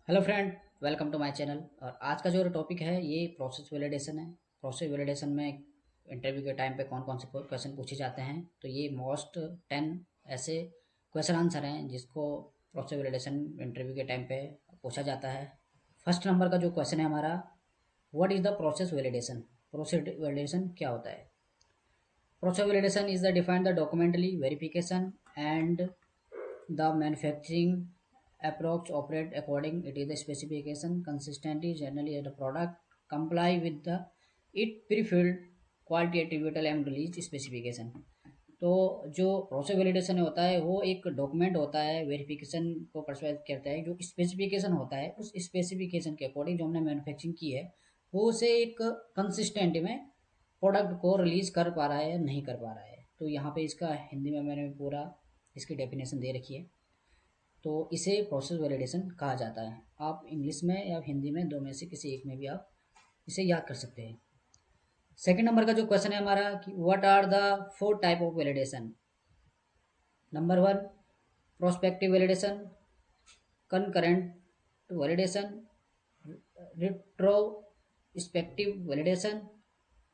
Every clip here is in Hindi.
Hello friend, welcome to my channel. और आज का जो टॉपिक है ये प्रोसेस वैलिडेशन है। प्रोसेस वैलिडेशन में इंटरव्यू के टाइम पे कौन कौन से क्वेश्चन पूछे जाते हैं, तो ये मोस्ट 10 ऐसे क्वेश्चन आंसर हैं जिसको प्रोसेस वैलिडेशन इंटरव्यू के टाइम पे पूछा जाता है। फर्स्ट नंबर का जो क्वेश्चन है हमारा, what is the process validation. Process validation क्या होता है? Process validation is the defined the documented verification and the manufacturing approach operate according it is the specification consistently generally the product comply with the it pre-filled quality attributable and release specification। तो जो प्रोसेस वैलिडेशन होता है वो एक डॉक्यूमेंट होता है, वेरिफिकेशन को परसुएट करता है। जो स्पेसिफिकेशन होता है उस स्पेसिफिकेशन के अकॉर्डिंग जो हमने मैन्युफैक्चरिंग की है वो उसे एक कंसिस्टेंट में प्रोडक्ट को रिलीज कर पा रहा है या नहीं कर पा रहा है। तो यहाँ पे इसका हिंदी में मैंने पूरा इसकी डेफिनेशन दे रखी है। तो इसे प्रोसेस वैलिडेशन कहा जाता है। आप इंग्लिश में या हिंदी में दो में से किसी एक में भी आप इसे याद कर सकते हैं। सेकंड नंबर का जो क्वेश्चन है हमारा कि what are the four type of validation. Number one, prospective validation, concurrent validation, retrospective validation,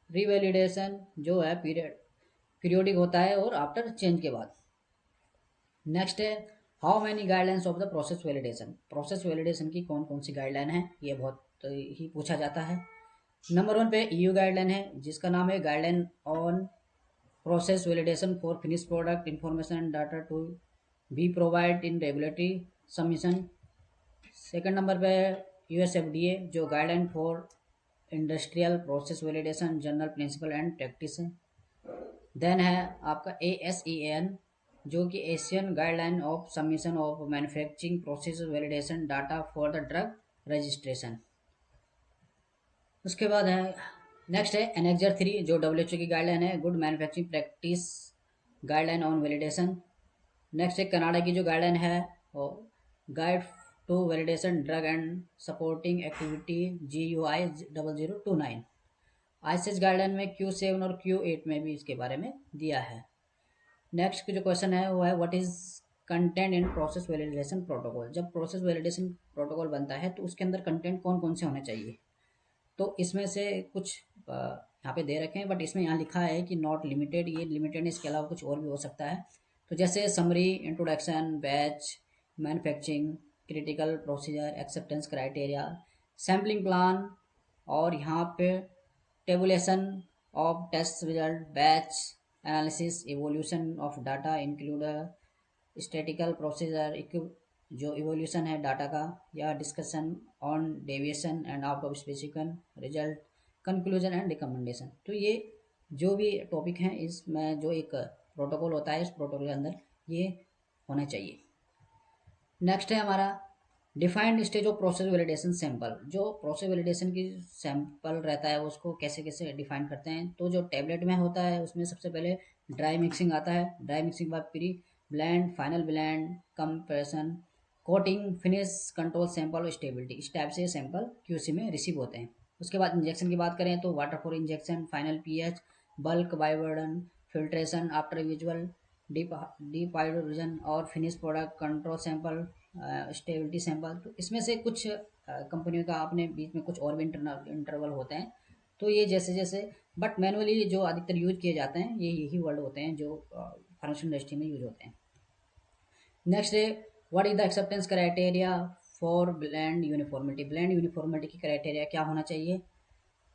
revalidation जो है पीरियोडिक होता है और आफ्टर चेंज के बाद। नेक्स्ट है how many guidelines of the process validation. Process validation की कौन कौन सी गाइडलाइन है ये बहुत ही पूछा जाता है। नंबर वन पे ईयू गाइडलाइन है जिसका नाम है guideline on process validation for finish product information and data to be provide in regulatory submission. Second number पे यूएसएफडीए जो guideline for industrial process validation general principle and practice है। देन है आपका ASEAN जो कि Asian guideline of submission of manufacturing process validation data for the drug registration. उसके बाद है नेक्स्ट है एनेक्जर 3 जो WHO की गाइडलाइन है good manufacturing practice guideline on validation. Next है कनाडा की जो गाइडलाइन है guide to validation drug and supporting activity GUI 0029। ICH guideline में Q7 और Q8 में भी इसके बारे में दिया है। नेक्स्ट जो क्वेश्चन है वो है what is content in process validation protocol. जब प्रोसेस वैलिडेशन प्रोटोकॉल बनता है तो उसके अंदर कंटेंट कौन कौन से होने चाहिए। तो इसमें से कुछ यहाँ पे दे रखे हैं, बट इसमें यहाँ लिखा है कि नॉट लिमिटेड, ये लिमिटेड है, इसके अलावा कुछ और भी हो सकता है। तो जैसे summary, introduction, batch, manufacturing, critical procedure, acceptance criteria, sampling plan, और यहाँ पे tabulation of test result, batch analysis, evolution of data include statical procedure जो इवोल्यूशन है डाटा का, या discussion on deviation and out of specification result, conclusion and recommendation. तो ये जो भी टॉपिक हैं इसमें जो एक प्रोटोकॉल होता है इस प्रोटोकॉल के अंदर ये होना चाहिए। नेक्स्ट है हमारा defined stage of process validation sample. जो प्रोसेस वैलिडेशन की सैंपल रहता है उसको कैसे कैसे डिफाइन करते हैं। तो जो टेबलेट में होता है उसमें सबसे पहले ड्राई मिक्सिंग आता है, ड्राई मिक्सिंग बाद pre blend, final blend, compression, coating, finish, control, sample और स्टेबिलिटी। इस टाइप से सैंपल QC में रिसीव होते हैं। उसके बाद इंजेक्शन की बात करें तो water for injection, final pH, bulk bioburden, filtration after visual, deep hydrogen और finish product, control sample, stability sample. तो इसमें से कुछ कंपनियों का अपने बीच में कुछ और भी इंटरवल होते हैं। तो ये जैसे जैसे बट मैनुअली जो अधिकतर यूज किए जाते हैं ये यही वर्ड होते हैं जो फार्मेस्यूटिकल इंडस्ट्री में यूज होते हैं। नेक्स्ट है what is the acceptance criteria for blend uniformity. Blend uniformity की क्राइटेरिया क्या होना चाहिए।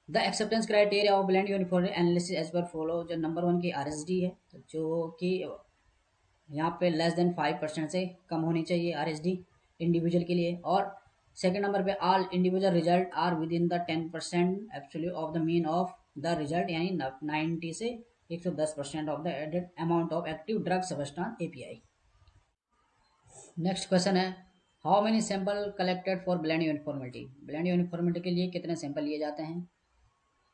The acceptance criteria of blend uniformity analysis as per follow. जो नंबर वन की RSD है जो कि यहाँ पे लेस देन 5% से कम होनी चाहिए RSD इंडिविजुअल के लिए। और सेकंड नंबर पे all individual result are within the 10% absolute of the mean of the result, यानी 90 से 110% of the added amount of active drug substance API। Next question is how many sample collected for blend uniformity. Blend uniformity के लिए कितने सैंपल लिए जाते हैं।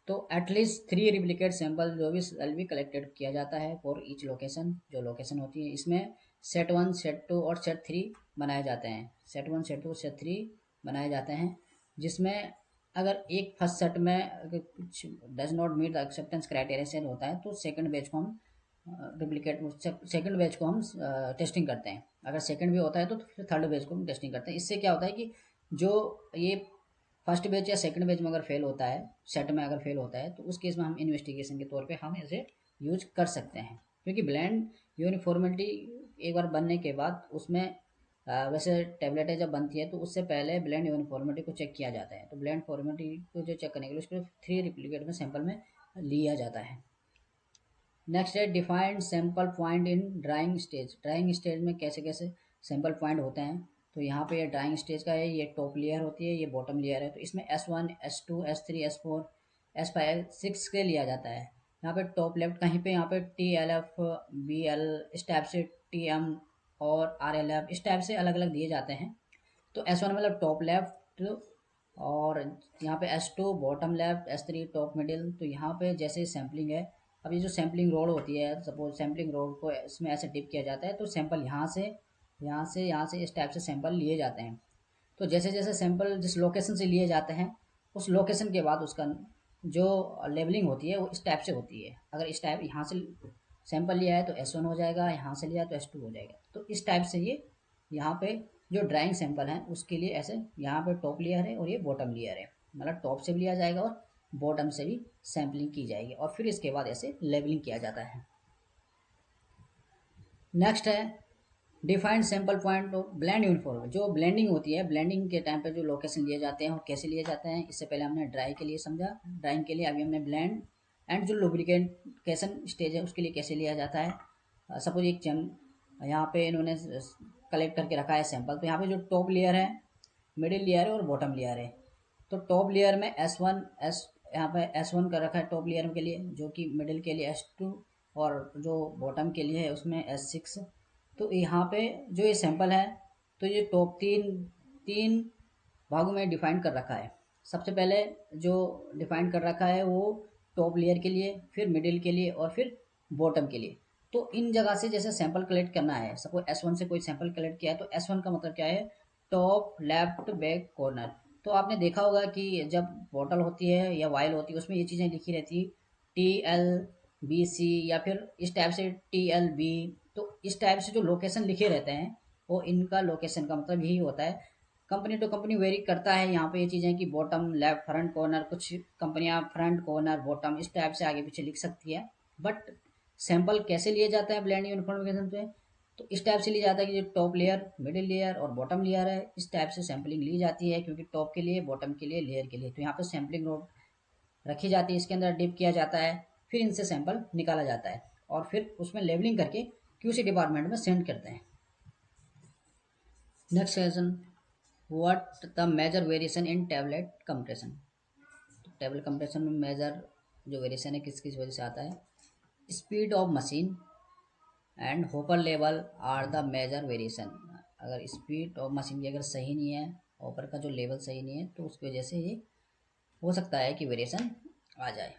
तो एटलीस्ट 3 रिप्लिकेट सैंपल जो भी सेल भी कलेक्टेड किया जाता है फॉर ईच लोकेशन। जो लोकेशन होती है इसमें सेट 1, सेट 2 और सेट 3 बनाए जाते हैं। सेट 1, सेट 2, सेट 3 बनाए जाते हैं जिसमें अगर एक फर्स्ट सेट में अगर कुछ does not meet the acceptance criteria set होता है तो सेकंड बैच को हम रिप्लिकेट सेकंड बैच को हम टेस्टिंग करते हैं। अगर सेकंड भी होता है तो फिर थर्ड बैच को हम टेस्टिंग करते हैं। इससे क्या होता है कि जो ये फर्स्ट बैच या सेकंड बैच में अगर फेल होता है, सेट में अगर फेल होता है, तो उस केस में हम इन्वेस्टिगेशन के तौर पे हम इसे यूज कर सकते हैं। क्योंकि ब्लेंड यूनिफॉर्मिटी एक बार बनने के बाद उसमें वैसे टेबलेटें जब बनती है तो उससे पहले ब्लेंड यूनिफॉर्मिटी को चेक किया जाता है। तो ब्लेंड फॉर्मिटी को जो चेक करने के लिए उसको 3 रिप्लिकेट में सैंपल में लिया जाता है। नेक्स्ट है defined sample point in drawing stage. Drawing stage में कैसे कैसे सैंपल पॉइंट होते हैं, तो यहाँ पे ये ड्राइंग स्टेज का है, ये टॉप लेयर होती है, ये बॉटम लेयर है। तो इसमें S1 S2 S3 S4 S5 6 के लिया जाता है। यहाँ पे टॉप लेफ्ट कहीं पे यहाँ पे TLF BL इस टाइप से TM और RLF इस टाइप से अलग अलग दिए जाते हैं। तो S1 मतलब टॉप लेफ्ट, और यहाँ पे S2 bottom left, S3 top middle. तो यहाँ पे जैसे सैम्पलिंग है, अब ये जो सैम्पलिंग रोड होती है, सपोज सैम्पलिंग रोड को इसमें ऐसे डिप किया जाता है, तो सैंपल यहाँ से इस टाइप से सैंपल लिए जाते हैं। तो जैसे जैसे सैंपल जिस लोकेशन से लिए जाते हैं, उस लोकेशन के बाद उसका जो लेवलिंग होती है वो इस टाइप से होती है। अगर इस टाइप यहाँ से सैंपल लिया है तो S1 हो जाएगा, यहाँ से लिया है तो S2 हो जाएगा। तो इस टाइप से ये यहाँ पे जो ड्राइंग सैंपल है उसके लिए ऐसे यहाँ पे टॉप लेयर है और ये बॉटम लेयर है, मतलब टॉप से भी लिया जाएगा और बॉटम से भी सैम्पलिंग की जाएगी, और फिर इसके बाद ऐसे लेवलिंग किया जाता है। नेक्स्ट है defined sample point of blend uniform. जो ब्लेंडिंग होती है, ब्लेंडिंग के टाइम पे जो लोकेशन लिए जाते हैं और कैसे लिए जाते हैं, इससे पहले हमने ड्राई के लिए समझा, ड्राइंग के लिए। अभी हमने ब्लेंड एंड जो लुब्रिकेशन स्टेज है उसके लिए कैसे लिया जाता है। सपोज एक यहाँ पे इन्होंने कलेक्ट करके रखा है सैंपल, तो यहाँ पे जो टॉप लेयर है, मिडिल लेयर है और बॉटम लेयर है। तो टॉप लेयर में S1 एस यहाँ पे S1 का रखा है टॉप लेयर के लिए, जो कि मिडिल के लिए S2 और जो बॉटम के लिए है उसमें S6। तो यहाँ पे जो ये सैंपल है, तो ये टॉप तीन तीन भागों में डिफाइन कर रखा है। सबसे पहले जो डिफाइन कर रखा है वो टॉप लेयर के लिए, फिर मिडिल के लिए और फिर बॉटम के लिए। तो इन जगह से जैसे सैंपल कलेक्ट करना है, सपोज S1 से कोई सैंपल कलेक्ट किया है, तो S1 का मतलब क्या है, टॉप लेफ्ट बैक कॉर्नर। तो आपने देखा होगा कि जब बॉटल होती है या वायल होती है उसमें ये चीज़ें लिखी रहती है TLBC या फिर इस टाइप से TLB। तो इस टाइप से जो लोकेशन लिखे रहते हैं वो इनका लोकेशन का मतलब यही होता है। कंपनी टू कंपनी वेरी करता है यहाँ पे ये चीज़ें कि बॉटम लेफ्ट फ्रंट कॉर्नर, कुछ कंपनियां फ्रंट कॉर्नर बॉटम इस टाइप से आगे पीछे लिख सकती है। बट सैंपल कैसे लिए जाता है ब्लेंड यूनिफॉर्मिफिकेशन पे, तो इस टाइप से लिया जाता है कि जो टॉप लेयर, मिडिल लेयर और बॉटम लेयर है, इस टाइप से सैम्पलिंग ली जाती है। क्योंकि टॉप के लिए, बॉटम के लिए, लेयर के लिए, तो यहाँ पे सैम्पलिंग रोड रखी जाती है, इसके अंदर डिप किया जाता है, फिर इनसे सैंपल निकाला जाता है और फिर उसमें लेवलिंग करके QC डिपार्टमेंट में सेंड करते हैं। Next session, what the major variation in tablet compression. Tablet compression में मेजर जो वेरिएशन है किस किस वजह से आता है, speed of machine and hopper level are the major variation. अगर स्पीड ऑफ मशीन की अगर सही नहीं है, होपर का जो लेवल सही नहीं है, तो उसकी वजह से ये हो सकता है कि वेरिएशन आ जाए।